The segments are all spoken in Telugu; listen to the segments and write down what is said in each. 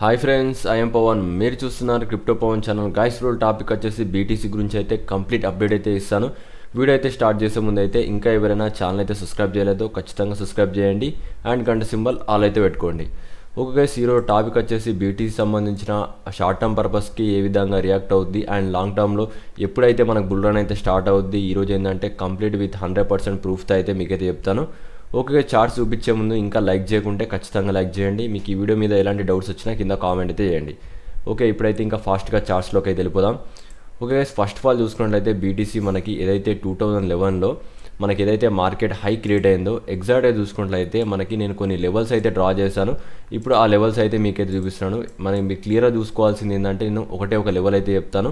Hi friends, I'm Pavan. మీరు చూస్తున్నారు crypto Pavan channel. Guys role topic వచ్చేసి బీటీసీ గురించి అయితే కంప్లీట్ అప్డేట్ అయితే ఇస్తాను. వీడియో అయితే స్టార్ట్ చేసే ముందు అయితే ఇంకా ఎవరైనా ఛానల్ అయితే సబ్స్క్రైబ్ చేయలేదో ఖచ్చితంగా సబ్స్క్రైబ్ చేయండి అండ్ గంట సింబల్ ఆల్ అయితే పెట్టుకోండి. ఓకే గైస్, ఈరోజు టాపిక్ వచ్చేసి బీటీసీ సంబంధించిన షార్ట్ టర్మ్ పర్పస్కి ఏ విధంగా రియాక్ట్ అవుద్ది అండ్ లాంగ్ టర్మ్లో ఎప్పుడైతే మనకు బుల్ రన్ అయితే స్టార్ట్ అవుద్ది. ఈరోజు ఏంటంటే కంప్లీట్ విత్ 100% ప్రూఫ్తో అయితే మీకైతే చెప్తాను. ఓకే, చార్ట్స్ చూపించే ముందు ఇంకా లైక్ చేయకుంటే ఖచ్చితంగా లైక్ చేయండి. మీకు ఈ వీడియో మీద ఎలాంటి డౌట్స్ వచ్చినా కింద కామెంట్ అయితే చేయండి. ఓకే, ఇప్పుడైతే ఇంకా ఫాస్ట్గా చార్ట్స్లోకి అయితే వెళ్ళిపోదాం. ఓకే, ఫస్ట్ ఆఫ్ ఆల్ చూసుకున్నట్లయితే బీటీసీ మనకి ఏదైతే 2011లో మనకి ఏదైతే మార్కెట్ హై క్రియేట్ అయిందో ఎగ్జాక్ట్గా చూసుకున్నట్లయితే మనకి నేను కొన్ని లెవెల్స్ అయితే డ్రా చేశాను. ఇప్పుడు ఆ లెవెల్స్ అయితే మీకైతే చూపిస్తున్నాను. మనం మీకు క్లియర్గా చూసుకోవాల్సింది ఏంటంటే నేను ఒక లెవెల్ అయితే చెప్తాను.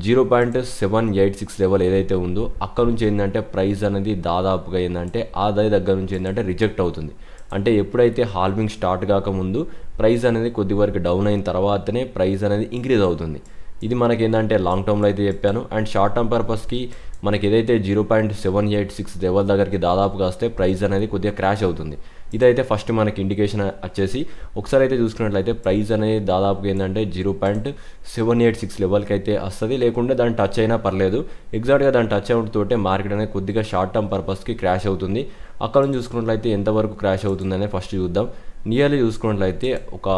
0.786 లెవెల్ ఏదైతే ఉందో అక్కడ నుంచి ఏంటంటే ప్రైస్ అనేది దాదాపుగా ఏంటంటే ఆ దగ్గర నుంచి ఏంటంటే రిజెక్ట్ అవుతుంది. అంటే ఎప్పుడైతే హాల్వింగ్ స్టార్ట్ కాకముందు ప్రైస్ అనేది కొద్ది వరకు డౌన్ అయిన తర్వాతనే ప్రైస్ అనేది ఇంక్రీజ్ అవుతుంది. ఇది మనకి ఏంటంటే లాంగ్ టర్మ్లో అయితే చెప్పాను. అండ్ షార్ట్ టర్మ్ పర్పస్కి మనకి ఏదైతే 0.786 లెవెల్ దగ్గరికి దాదాపుగా వస్తే ప్రైస్ అనేది కొద్దిగా క్రాష్ అవుతుంది. ఇదైతే ఫస్ట్ మనకి ఇండికేషన్ వచ్చేసి ఒకసారి అయితే చూసుకున్నట్లయితే ప్రైస్ అనేది దాదాపుగా ఏంటంటే 0.786 లెవెల్కి అయితే వస్తుంది. లేకుంటే దాన్ని టచ్ అయినా పర్లేదు. ఎగ్జాక్ట్గా దాన్ని టచ్ అవుతుంటే మార్కెట్ అనేది కొద్దిగా షార్ట్ టర్మ్ పర్పస్కి క్రాష్ అవుతుంది. అక్కడ నుంచి చూసుకున్నట్లయితే ఎంతవరకు క్రాష్ అవుతుంది అనేది ఫస్ట్ చూద్దాం. నియర్లీ చూసుకున్నట్లయితే ఒక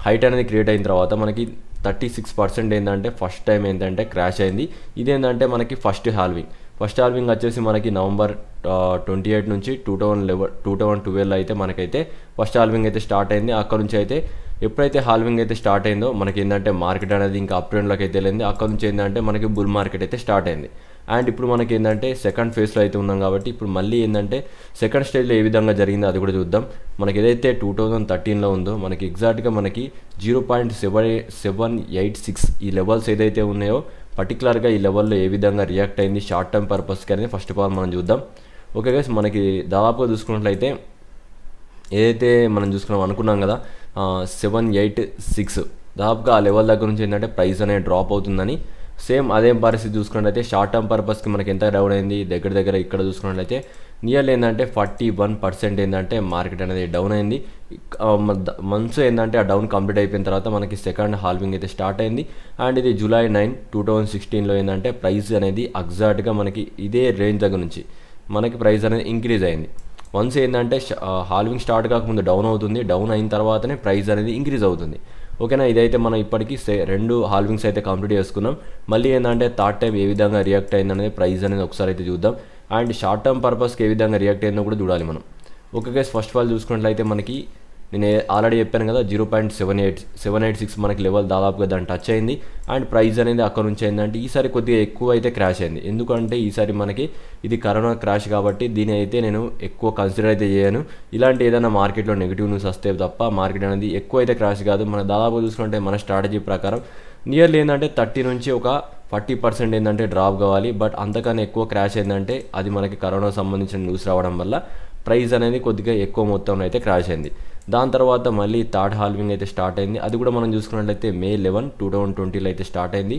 హైట్ అనేది క్రియేట్ అయిన తర్వాత మనకి 36% ఏంటంటే ఫస్ట్ టైం ఏంటంటే క్రాష్ అయింది. ఇదేంటంటే మనకి ఫస్ట్ హాల్వింగ్ వచ్చేసి మనకి నవంబర్ 28 నుంచి 2012 అయితే మనకైతే ఫస్ట్ హాల్వింగ్ అయితే స్టార్ట్ అయింది. అక్కడ నుంచి అయితే ఎప్పుడైతే హాల్వింగ్ అయితే స్టార్ట్ అయిందో మనకి ఏంటంటే మార్కెట్ అనేది ఇంకా అప్ ట్రెండ్లోకి అయితే వెళ్ళింది. అక్కడ నుంచి ఏంటంటే మనకి బుల్ మార్కెట్ అయితే స్టార్ట్ అయింది. అండ్ ఇప్పుడు మనకి ఏంటంటే సెకండ్ ఫేజ్లో అయితే ఉన్నాం కాబట్టి ఇప్పుడు మళ్ళీ ఏంటంటే సెకండ్ స్టేజ్లో ఏ విధంగా జరిగిందో అది కూడా చూద్దాం. మనకి ఏదైతే 2013లో ఉందో మనకి ఎగ్జాక్ట్గా మనకి 0.786 ఈ లెవెల్స్ ఏదైతే ఉన్నాయో పర్టికులర్గా ఈ లెవెల్లో ఏ విధంగా రియాక్ట్ అయింది షార్ట్ టర్మ్ పర్పస్కి అనేది ఫస్ట్ ఆఫ్ ఆల్ మనం చూద్దాం. ఓకే గైస్, మనకి దాదాపుగా చూసుకున్నట్లయితే ఏదైతే మనం అనుకున్నాం కదా 786 దాదాపుగా ఆ లెవెల్ దగ్గర నుంచి ఏంటంటే ప్రైస్ అనేది డ్రాప్ అవుతుందని. సేమ్ అదే పరిస్థితి చూసుకున్నట్లయితే షార్ట్ టర్మ్ పర్పస్కి మనకి ఎంత డౌన్ అయింది దగ్గర ఇక్కడ చూసుకున్నట్లయితే నియర్లీ ఏంటంటే 41% ఏంటంటే మార్కెట్ అనేది డౌన్ అయింది. మంత్స్ ఏంటంటే ఆ డౌన్ కంప్లీట్ అయిపోయిన తర్వాత మనకి సెకండ్ హాల్వింగ్ అయితే స్టార్ట్ అయింది. అండ్ ఇది July 9, 2016లో ఏంటంటే ప్రైస్ అనేది ఎగ్జాక్ట్గా మనకి ఇదే రేంజ్ దగ్గర నుంచి మనకి ప్రైస్ అనేది ఇంక్రీజ్ అయింది. వన్స్ ఏంటంటే హాల్వింగ్ స్టార్ట్ కాకముందు డౌన్ అవుతుంది, డౌన్ అయిన తర్వాతనే ప్రైస్ అనేది ఇంక్రీజ్ అవుతుంది. ఓకేనా, ఇదైతే మనం ఇప్పటికీ 2 హాల్వింగ్స్ అయితే కంప్లీట్ చేసుకున్నాం. మళ్ళీ ఏంటంటే థర్డ్ టైం ఏ విధంగా రియాక్ట్ అయిందనేది ప్రైస్ అనేది ఒకసారి అయితే చూద్దాం. అండ్ షార్ట్ టర్మ్ పర్పస్కి ఏ విధంగా రియాక్ట్ అయిందో కూడా చూడాలి మనం. Okay guys, first of all చూసుకున్నట్లయితే మనకి నేను ఆల్రెడీ చెప్పాను కదా 0.786 మనకి లెవెల్ దాదాపుగా దాన్ని టచ్ అయింది. అండ్ ప్రైస్ అనేది అక్కడ నుంచి ఏంటంటే ఈసారి కొద్దిగా ఎక్కువ అయితే క్రాష్ అయింది. ఎందుకంటే ఈసారి మనకి ఇది కరోనా క్రాష్ కాబట్టి దీని అయితే నేను ఎక్కువ కన్సిడర్ అయితే చేయను. ఇలాంటి ఏదైనా మార్కెట్లో నెగిటివ్ న్యూస్ వస్తే తప్ప మార్కెట్ అనేది ఎక్కువ అయితే క్రాష్ కాదు. మన దాదాపు చూసుకుంటే మన స్ట్రాటజీ ప్రకారం నియర్లీ ఏంటంటే 30 నుంచి ఒక 40% ఏంటంటే డ్రాప్ కావాలి. బట్ అంతకన్నా ఎక్కువ క్రాష్ ఏంటంటే అది మనకి కరోనా సంబంధించిన న్యూస్ రావడం వల్ల ప్రైస్ అనేది కొద్దిగా ఎక్కువ మొత్తంలో అయితే క్రాష్ అయింది. దాని తర్వాత మళ్ళీ థర్డ్ హాల్వింగ్ అయితే స్టార్ట్ అయింది. అది కూడా మనం చూసుకున్నట్లయితే May 11, 2020లో అయితే స్టార్ట్ అయింది.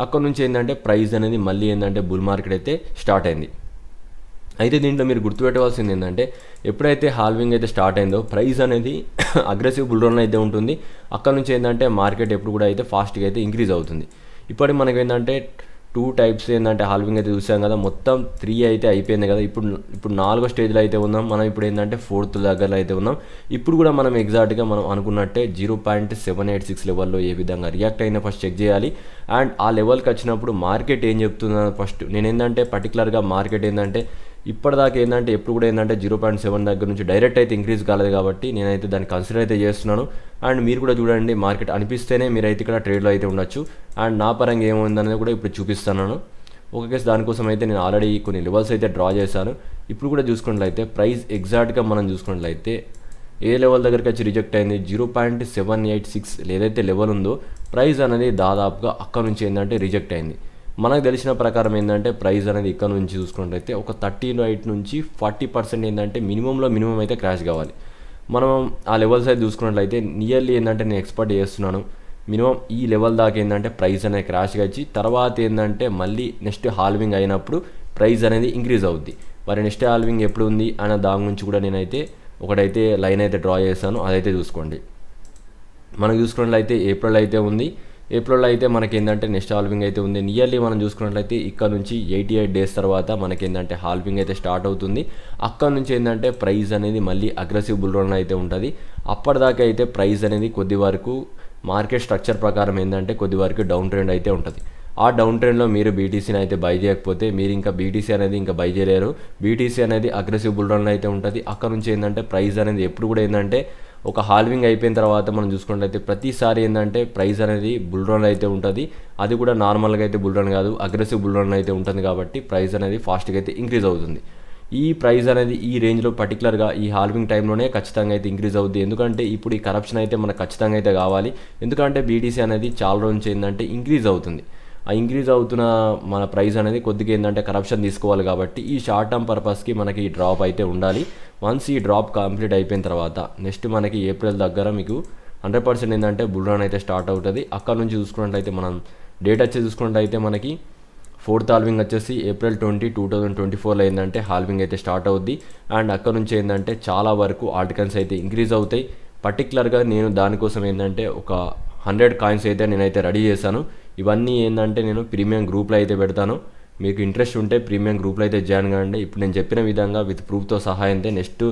అక్కడ నుంచి ఏంటంటే ప్రైస్ అనేది మళ్ళీ ఏంటంటే బుల్ మార్కెట్ అయితే స్టార్ట్ అయింది. అయితే దీంట్లో మీరు గుర్తుపెట్టవలసింది ఏంటంటే ఎప్పుడైతే హాల్వింగ్ అయితే స్టార్ట్ అయిందో ప్రైస్ అనేది అగ్రెసివ్ బుల్ రన్ అయితే ఉంటుంది. అక్కడ నుంచి ఏంటంటే మార్కెట్ ఎప్పుడు కూడా అయితే ఫాస్ట్గా అయితే ఇంక్రీజ్ అవుతుంది. ఇప్పటికి మనకి ఏంటంటే 2 టైప్స్ ఏంటంటే హాల్వింగ్ అయితే చూసాం కదా, మొత్తం 3 అయితే అయిపోయింది కదా. ఇప్పుడు 4వ స్టేజ్లో అయితే ఉన్నాం మనం. ఇప్పుడు ఏంటంటే 4th దగ్గరలో అయితే ఉన్నాం. ఇప్పుడు కూడా మనం ఎగ్జాక్ట్గా మనం అనుకున్నట్టే 0.786 లెవెల్లో ఏ విధంగా రియాక్ట్ అయినా ఫస్ట్ చెక్ చేయాలి. అండ్ ఆ లెవెల్కి వచ్చినప్పుడు మార్కెట్ ఏం చెప్తుందని ఫస్ట్ నేను ఏంటంటే పర్టికులర్గా మార్కెట్ ఏంటంటే ఇప్పటిదాకా ఏంటంటే ఎప్పుడు కూడా ఏంటంటే 0.7 దగ్గర నుంచి డైరెక్ట్ అయితే ఇంక్రీజ్ కాలేదు కాబట్టి నేనైతే దాన్ని కన్సిడర్ అయితే చేస్తున్నాను. అండ్ మీరు కూడా చూడండి, మార్కెట్ అనిపిస్తేనే మీరైతే ఇక్కడ ట్రేడ్లో అయితే ఉండొచ్చు. అండ్ నా పరంగా ఏమైందనేది కూడా ఇప్పుడు చూపిస్తున్నాను. ఓకే, దానికోసం అయితే నేను ఆల్రెడీ కొన్ని లెవెల్స్ అయితే డ్రా చేశాను. ఇప్పుడు కూడా చూసుకున్నట్లయితే ప్రైస్ ఎగ్జాక్ట్గా మనం చూసుకున్నట్లయితే ఏ లెవెల్ దగ్గరికి వచ్చి రిజెక్ట్ అయింది 0.786 ఏదైతే లెవెల్ ఉందో ప్రైస్ అనేది దాదాపుగా అక్కడ నుంచి ఏంటంటే రిజెక్ట్ అయింది. మనకు తెలిసిన ప్రకారం ఏంటంటే ప్రైస్ అనేది ఇక్కడ నుంచి చూసుకున్నట్లయితే ఒక 38 నుంచి 40% ఏంటంటే మినిమం అయితే క్రాష్ కావాలి. మనం ఆ లెవెల్స్ అయితే చూసుకున్నట్లయితే నియర్లీ ఏంటంటే నేను ఎక్స్పెక్ట్ చేస్తున్నాను మినిమం ఈ లెవెల్ దాకా ఏంటంటే ప్రైస్ అనేది క్రాష్గా ఇచ్చి తర్వాత ఏంటంటే మళ్ళీ నెక్స్ట్ హాల్వింగ్ అయినప్పుడు ప్రైస్ అనేది ఇంక్రీజ్ అవుద్ది. మరి నెక్స్ట్ హాల్వింగ్ ఎప్పుడు ఉంది అనే దాని గురించి కూడా నేనైతే ఒకటైతే లైన్ అయితే డ్రా చేశాను, అదైతే చూసుకోండి. మనం చూసుకున్నట్లయితే ఏప్రిల్ అయితే ఉంది. ఏప్రిల్లో అయితే మనకేందంటే నెక్స్ట్ హాల్వింగ్ అయితే ఉంది. నియర్లీ మనం చూసుకున్నట్లయితే ఇక్కడ నుంచి 88 డేస్ తర్వాత మనకేందంటే హాల్వింగ్ అయితే స్టార్ట్ అవుతుంది. అక్కడ నుంచి ఏంటంటే ప్రైస్ అనేది మళ్ళీ అగ్రెసివ్ బుల్ రన్ అయితే ఉంటుంది. అప్పటిదాకా అయితే ప్రైస్ అనేది కొద్ది వరకు మార్కెట్ స్ట్రక్చర్ ప్రకారం ఏంటంటే కొద్ది వరకు డౌన్ ట్రెండ్ అయితే ఉంటుంది. ఆ డౌన్ ట్రెండ్లో మీరు బీటీసీని అయితే బై చేయకపోతే మీరు ఇంకా బీటీసీ అనేది ఇంకా బై చేయలేరు. బీటీసీ అనేది అగ్రెసివ్ బుల్ రన్ అయితే ఉంటుంది. అక్కడ నుంచి ఏంటంటే ప్రైస్ అనేది ఎప్పుడు కూడా ఏంటంటే ఒక హాల్వింగ్ అయిపోయిన తర్వాత మనం చూసుకున్నట్లయితే ప్రతిసారి ఏంటంటే ప్రైస్ అనేది బుల్ రన్ అయితే ఉంటుంది. అది కూడా నార్మల్గా అయితే బుల్ రన్ కాదు, అగ్రెసివ్ బుల్ రన్ అయితే ఉంటుంది. కాబట్టి ప్రైస్ అనేది ఫాస్ట్గా అయితే ఇంక్రీజ్ అవుతుంది. ఈ ప్రైస్ అనేది ఈ రేంజ్లో పర్టికులర్గా ఈ హాల్వింగ్ టైంలోనే ఖచ్చితంగా అయితే ఇంక్రీజ్ అవుద్ది. ఎందుకంటే ఇప్పుడు ఈ కరప్షన్ అయితే మనకు ఖచ్చితంగా అయితే కావాలి. ఎందుకంటే బీటీసీ అనేది చాలా రోజు నుంచి ఏంటంటే ఇంక్రీజ్ అవుతుంది. ఆ ఇంక్రీజ్ అవుతున్న మన ప్రైస్ అనేది కొద్దిగా ఏంటంటే కరప్షన్ తీసుకోవాలి. కాబట్టి ఈ షార్ట్ టర్మ్ పర్పస్కి మనకి ఈ డ్రాప్ అయితే ఉండాలి. వన్స్ ఈ డ్రాప్ కంప్లీట్ అయిపోయిన తర్వాత నెక్స్ట్ మనకి ఏప్రిల్ దగ్గర మీకు 100% ఏంటంటే బుల్ రన్ అయితే స్టార్ట్ అవుతుంది. అక్కడ నుంచి చూసుకున్నట్లయితే మనం డేట్ వచ్చి చూసుకున్నట్లయితే మనకి 4th హాల్వింగ్ వచ్చేసి April 20, 2024లో ఏంటంటే హాల్వింగ్ అయితే స్టార్ట్ అవుద్ది. అండ్ అక్కడ నుంచి ఏంటంటే చాలా వరకు ఆల్టికన్స్ అయితే ఇంక్రీజ్ అవుతాయి. పర్టికులర్గా నేను దానికోసం ఏంటంటే ఒక 100 కాయిన్స్ అయితే నేనైతే రెడీ చేశాను. ఇవన్నీ ఏంటంటే నేను ప్రీమియం గ్రూప్లో అయితే పెడతాను. మీకు ఇంట్రెస్ట్ ఉంటే ప్రీమియం గ్రూప్లో అయితే జాయిన్ కాండి. ఇప్పుడు నేను చెప్పిన విధంగా విత్ ప్రూఫ్తో సహా అయితే నెక్స్ట్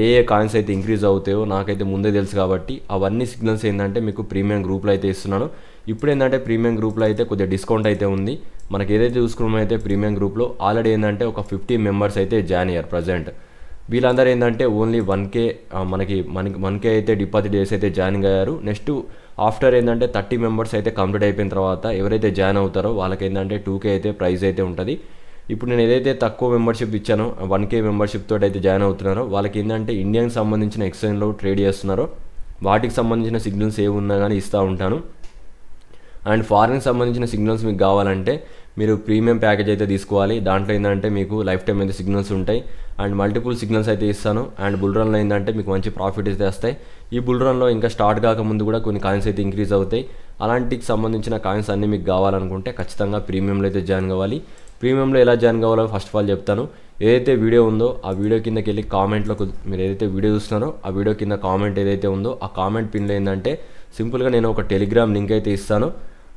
ఏ కాయిన్స్ అయితే ఇంక్రీజ్ అవుతాయో నాకైతే ముందే తెలుసు. కాబట్టి అవన్నీ సిగ్నల్స్ ఏంటంటే మీకు ప్రీమియం గ్రూప్లో అయితే ఇస్తున్నాను. ఇప్పుడు ఏంటంటే ప్రీమియం గ్రూప్లో అయితే కొద్దిగా డిస్కౌంట్ అయితే ఉంది. మనకి ఏదైతే చూసుకున్నామైతే ప్రీమియం గ్రూప్లో ఆల్రెడీ ఏంటంటే ఒక 50 మెంబర్స్ అయితే జాయిన్ అయ్యారు ప్రజెంట్. వీళ్ళందరూ ఏంటంటే ఓన్లీ 1K మనకి 1K అయితే డిపాజిట్ చేసి అయితే జాయిన్ అయ్యారు. నెక్స్ట్ ఆఫ్టర్ ఏంటంటే 30 మెంబర్స్ అయితే కంప్లీట్ అయిపోయిన తర్వాత ఎవరైతే జాయిన్ అవుతారో వాళ్ళకి ఏంటంటే 2K అయితే ప్రైస్ అయితే ఉంటుంది. ఇప్పుడు నేను ఏదైతే తక్కువ మెంబర్షిప్ ఇచ్చానో 1K మెంబర్షిప్ తోటి అయితే జాయిన్ అవుతున్నారో వాళ్ళకి ఏంటంటే ఇండియాకి సంబంధించిన ఎక్స్చేంజ్లో ట్రేడ్ చేస్తున్నారో వాటికి సంబంధించిన సిగ్నల్స్ ఏ ఉన్నా కానీ ఇస్తూ ఉంటాను. అండ్ ఫారిన్కి సంబంధించిన సిగ్నల్స్ మీకు కావాలంటే మీరు ప్రీమియం ప్యాకేజ్ అయితే తీసుకోవాలి. దాంట్లో ఏంటంటే మీకు లైఫ్ టైం అయితే సిగ్నల్స్ ఉంటాయి. అండ్ మల్టిపుల్ సిగ్నల్స్ అయితే ఇస్తాను. అండ్ బుల్ రన్లో ఏంటంటే మీకు మంచి ప్రాఫిట్ అయితే వస్తాయి. ఈ బుల్ రన్లో ఇంకా స్టార్ట్ కాకముందు కూడా కొన్ని కాయిన్స్ అయితే ఇంక్రీజ్ అవుతాయి. అలాంటికి సంబంధించిన కాయిన్స్ అన్నీ మీకు కావాలనుకుంటే ఖచ్చితంగా ప్రీమియంలో అయితే జాయిన్ కావాలి. ప్రీమియంలో ఎలా జాయిన్ కావాలో ఫస్ట్ ఆఫ్ ఆల్ చెప్తాను. ఏదైతే వీడియో ఉందో ఆ వీడియో కిందకి వెళ్ళి కామెంట్లో మీరు ఏదైతే వీడియో చూస్తున్నారో ఆ వీడియో కింద కామెంట్ ఏదైతే ఉందో ఆ కామెంట్ పిన్లో ఏంటంటే సింపుల్గా నేను ఒక టెలిగ్రామ్ లింక్ అయితే ఇస్తాను.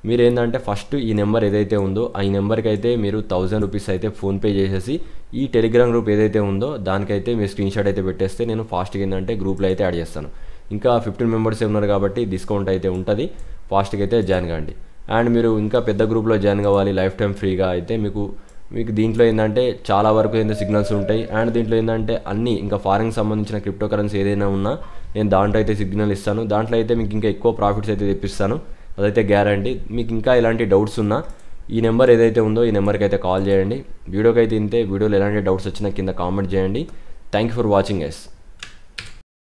మీరు ఏంటంటే ఫస్ట్ ఈ నెంబర్ ఏదైతే ఉందో ఈ నెంబర్కి అయితే మీరు 1000 రూపీస్ అయితే ఫోన్పే చేసేసి ఈ టెలిగ్రామ్ గ్రూప్ ఏదైతే ఉందో దానికైతే మీరు స్క్రీన్షాట్ అయితే పెట్టేస్తే నేను ఫాస్ట్గా ఏంటంటే గ్రూప్లో అయితే యాడ్ చేస్తాను. ఇంకా 15 మెంబర్స్ ఉన్నారు కాబట్టి డిస్కౌంట్ అయితే ఉంటుంది. ఫాస్ట్గా అయితే జాయిన్ కాండి. అండ్ మీరు ఇంకా పెద్ద గ్రూప్లో జాయిన్ కావాలి లైఫ్ టైం ఫ్రీగా అయితే మీకు దీంట్లో ఏంటంటే చాలా వరకు ఏంటంటే సిగ్నల్స్ ఉంటాయి. అండ్ దీంట్లో ఏంటంటే అన్నీ ఇంకా ఫారిన్కి సంబంధించిన క్రిప్టో కరెన్సీ ఏదైనా ఉన్నా నేను దాంట్లో అయితే సిగ్నల్ ఇస్తాను. దాంట్లో అయితే మీకు ఇంకా ఎక్కువ ప్రాఫిట్స్ అయితే తెప్పిస్తాను, అదైతే గ్యారంటీ. మీకు ఇంకా ఎలాంటి డౌట్స్ ఉన్నా ఈ నెంబర్ ఏదైతే ఉందో ఈ నెంబర్కి అయితే కాల్ చేయండి. వీడియోకి అయితే ఇంతే. వీడియోలో ఎలాంటి డౌట్స్ వచ్చినా కింద కామెంట్ చేయండి. Thank you for watching guys.